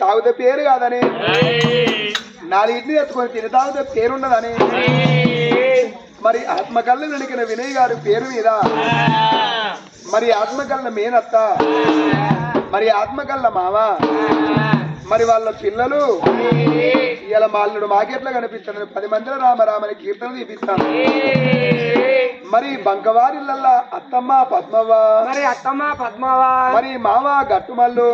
తాగుతే పేరు కాదని నాలుగింటిని ఎత్తుకొని తిని తాగుతే పేరున్నదని మరి ఆత్మకల్లు వెనుకన వినయ్ గారి పేరు మీద మరి ఆత్మకల్ల మేనత్త మరి ఆత్మకల్ల మామ మరి వాళ్ళ పిల్లలు ఇలా మాల్లుడు మాకెట్లా కనిపిస్తాను 10 మందిలో రామరామని కీర్తన తీపిస్తాను మరి బంకవారిళ్ళల్లా అత్తమ్మ పద్మవ్వ మరి మామ గట్టుమల్లు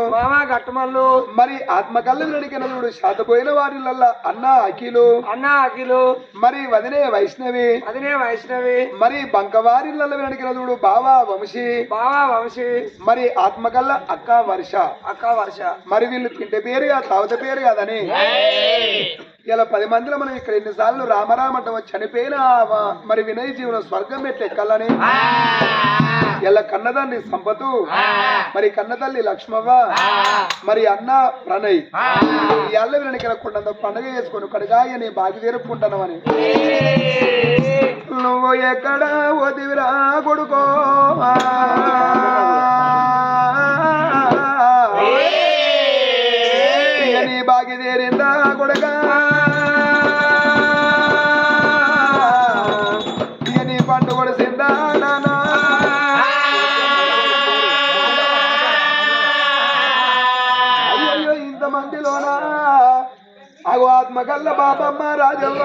మరి ఆత్మకల్లు వెనుకనడు శాతపోయిన వారిళ్ళల్లా అన్న అఖిలు మరి వదినే వైష్ణవి మరి బంకవారిళ్ళ వెనుకనడు బావా వంశీ మరి ఆత్మకల్ల అక్క వర్ష మరి వీళ్ళు తింటే పేరుగా తాగుత పేరు కాదని ఇలా 10 మందిలో మనం ఇక్కడ ఎన్నిసార్లు రామరామంటాం చనిపోయిన మరి వినయ్ జీవనం స్వర్గం ఎట్లా ఎక్కాలని ఇలా కన్నదాన్ని సంపతు మరి కన్నతల్లి లక్ష్మవ్వ మరి అన్న ప్రణయ్ ఇళ్ళ వెనక కొండంత పండుగ చేసుకొని కడగాయ నీ బాగి తీరుపుకుంటానమని నువ్వు ఎక్కడ వదివిరా కొడుకో నీ బాగి తీరిందా కొడుకా నీ పండు కొడిసిందా నానా అయ్యో ఇంతమందిలోనా అగో ఆత్మకల్ల బాబమ్మ రాజవ్వ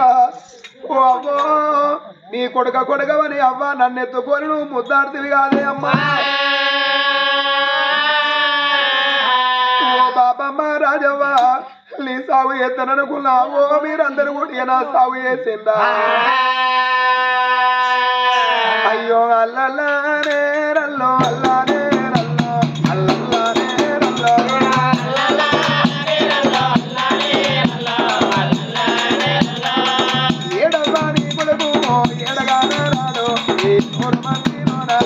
ఓ అవ్వో నీ కొడుకవని అవ్వ నన్నెత్తుకొని నువ్వు ముద్దాడుతివి కాదే అమ్మా ఓ బాబమ్మ రాజవ్వ నీ సాగు ఎత్తననుకున్నావో మీరందరూ కూడా నా సాగు చేసిందా అయ్యో అల్లలానే రల్లో అల్లానే రల్లో అల్లల్లానే రల్లో ఏడవ్వా నీ కొడుకు ఏడగానే రాడు ఈ 3 మందిలోనా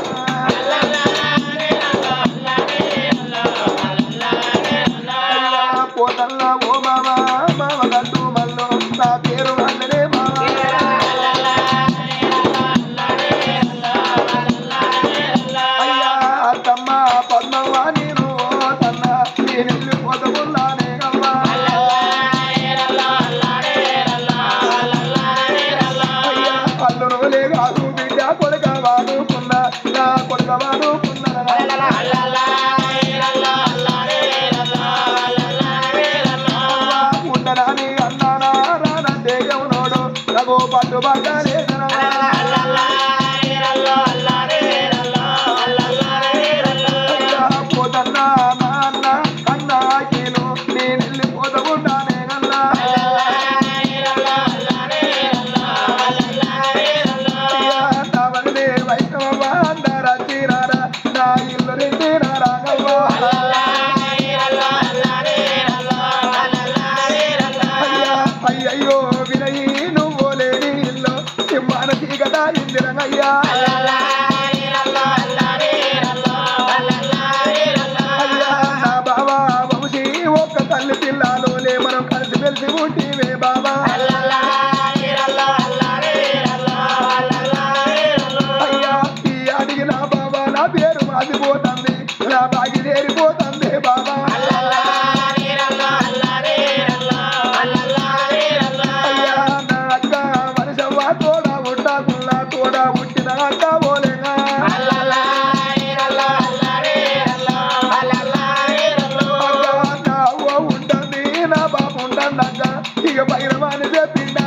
పోతల్లా ఓ మామ గట్టు మల్లో నా పేరు అల్లనే మామ అయ్యా అత్తమ్మ పద్మవ్వ నేను తన్న నేను పోతముల్లానే అవ్వా అయ్యా పల్లును లేగాదు బిడ్డ కొడుకవానుకున్నా నా కొడుకవానుకున్నా ఉండరాని అన్నానా రానంటే ఎవనోడు రఘు పట్టు పడ్డాలేదనా పోతన్నా నాన్న కన్నా కీలు నేను వెళ్ళిపోతకుండానే అన్నా నావల్లి వైష్ణవ అందరా తీరారా నా ఇల్లు రెండి రాగవ్వ అయ్యయ్యో వినయి నువ్వు లేని ఇల్లు సింహానసి కదా ఇందిరమయ్యా అయ్యా నా బావా వంశీ ఒక్క తల్లి పిల్లలోనే మనం కలిసి మెలిసి ఉంటివే బాబా అయ్యా ఈ అడిగిన బాబా నా పేరు మాసిపోతుంది నా బాగి చేరిపోతుంది బాబా తోడా ఉట్టిన అక్క పోలేగా ఉంటుంది నా బాబు ఉంటుంది అక్క ఇక భైరవాణి చెప్పిండా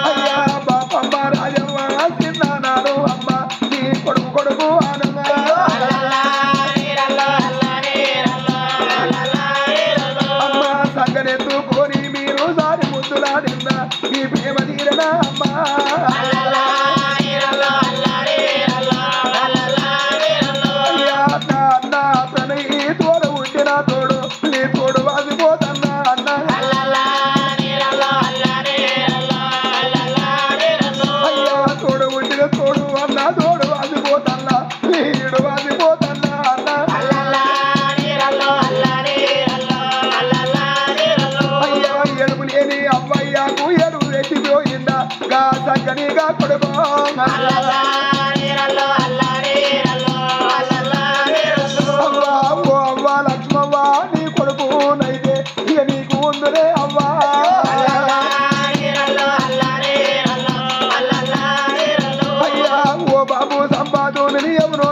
అయ్యా బాపమ్మ రాజమ్మ తిన్నానాడు అమ్మ నీ కొడుకు ఆనంద అమ్మ సంగనెత్తుకొని మీరు సారి ముద్దులాడిందా ఈ ప్రేమ తీరనా అమ్మా అయ్యా నా అన్న ప్రణయి తోడ ఉండిన తోడు నీ తోడు వాసిపోతన్నా అన్న అయ్యా తోడు ఉండిన తోడు అన్న తోడు వాసిపోతన్నా నీడు వాసిపోతన్నా అన్న అయ్యా ఎడుపు లేని అవ్వయ్యాకు ఎడుపు రెట్టిపోయిందా గా సగ్గనిగా కొడుకో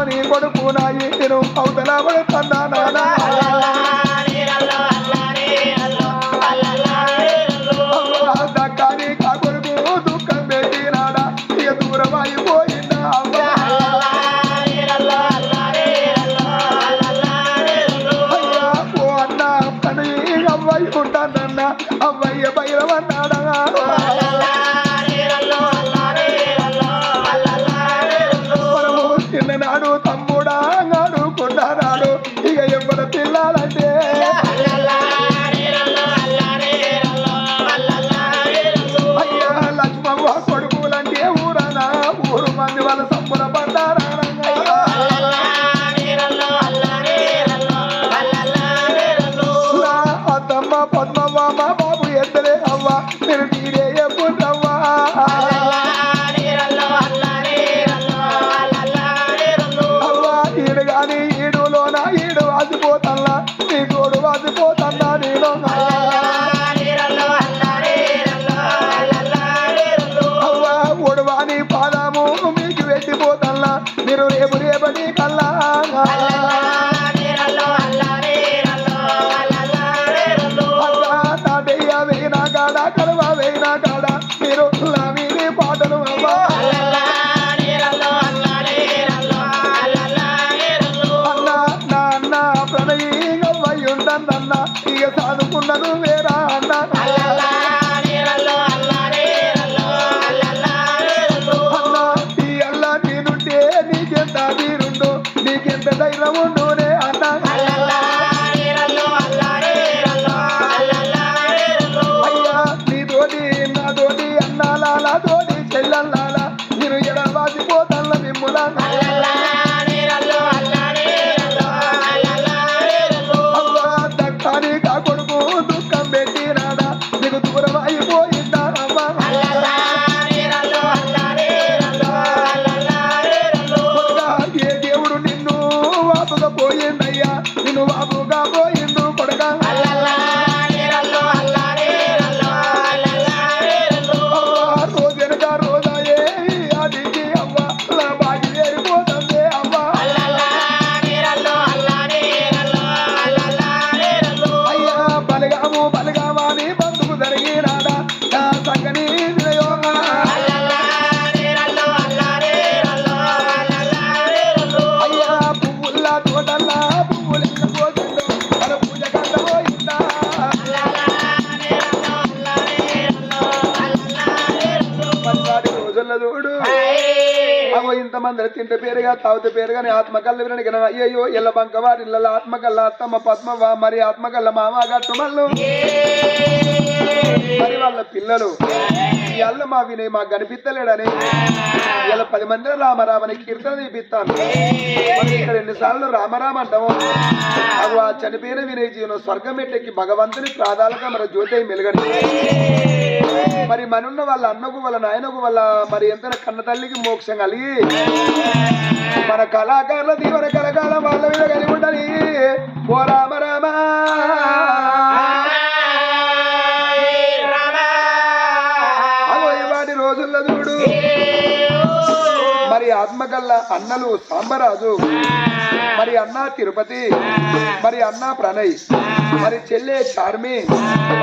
నీ కొడుకు నాయి నేను అవతల పడుతున్నా నానా దక్కాని కా కొడుకు దుఃఖం పెట్టినాడా ఇక దూరం అయిపోయిందా అయ్యా ఓ అన్న పని అవ్వయ్య ఉంటానన్నా అవ్వయ్య బయలవన్నాడా చిన్ననాడు తమ్ముడా ఆడుకుంటున్నాడు ఇక ఎవరు పిల్లాలంటే అయ్యా లక్ష్మవ్వ కొడుకులంటే ఊరనా ఊరు మంది వాళ్ళ సంబుర పడ్డారా అత్తమ్మ పద్మవ్వ మా బాబు ఎద్దలే అవ్వ మీరు తీరే ఎప్పుడవ్వా ఈడు గాని ఈడులోన ఈడు వాసిపోతల్లా నీ తోడు వాసిపోతన్నా నేను అవ్వ ఒడవాని పాదము మీకు పెట్టిపోతల్లా మీరు రేపు రేపటి కల్లా నా దెయ్య వేయినా కాడ కడవ వేయినా కాడ మీరు వీరి పాటలు అవ్వా అన్న ఇక చదువుకున్నను వేరా అన్న ఈ అల్లా నేనుంటే నీకెంత తీరుండు నీకెంత ధైర్యం ఉండునే అన్న అయ్యా నీతోటి నాతోటి అన్నాలాల తోటి చెల్లెల్లాల నేను ఎడవాసిపోతల్ల మిమ్ములా కా కొడుకు దుఃఖం పెట్టినాడా నీకు దూరం అయిపోయిందా అమ్మా ఏ దేవుడు నిన్ను వాపుగా పోయిందయ్యా నిన్ను వాపుగా పోయిండు కొడక రోజెనక రోజాయే అదికి అవ్వ నా బాగి ఏరిపోతుంది అవ్వ బలగాము బలగామాని బంధుకు జరిగినాడా నా సంగని అయ్యా పువ్వుల్లా తోటల్లా పువ్వులు పోతుందో మన పూజ కంట పోయిందా పల్లాడి రోజుల్లో చూడు అవ ఇంతమంది తింటే పేరుగా తాగుతే పేరుగా ఆత్మకల్ల వినడానికి అయ్యయ్యో ఎల్ల బంకవారి ఇళ్ళ ఆత్మకల్ల అత్తమ్మ పద్మవ్వ మరి ఆత్మకల్ల మామ గట్టు మల్లు మరి వాళ్ళ పిల్లలు ఇవాళ మా వినయ్ మాకు కనిపిస్తలేడని ఇలా 10 మంది రామరామని కీర్తన తీపిస్తాను ఇక్కడ ఎన్నిసార్లు రామరామ అంటాము అవి ఆ చనిపోయిన వినయ్ జీవనం స్వర్గం ఎట్టెక్కి భగవంతుని ప్రాధాలుగా మన జ్యోతి మెలుగని మరి మనున్న వాళ్ళ అన్నకు వాళ్ళ నాయనకు వాళ్ళ మరి ఎంత కన్న తల్లికి మోక్షం కలిగి మన కళాకారుల దీవన కలకాలం వాళ్ళ మీద కలిగి ఉండాలి ఓ రామ రామ వాటి రోజుల్లో చూడు మరి ఆత్మకల్ల అన్నలు సాంబరాజు మరి అన్న తిరుపతి మరి అన్న ప్రణయ్ మరి చెల్లె చార్మి మరి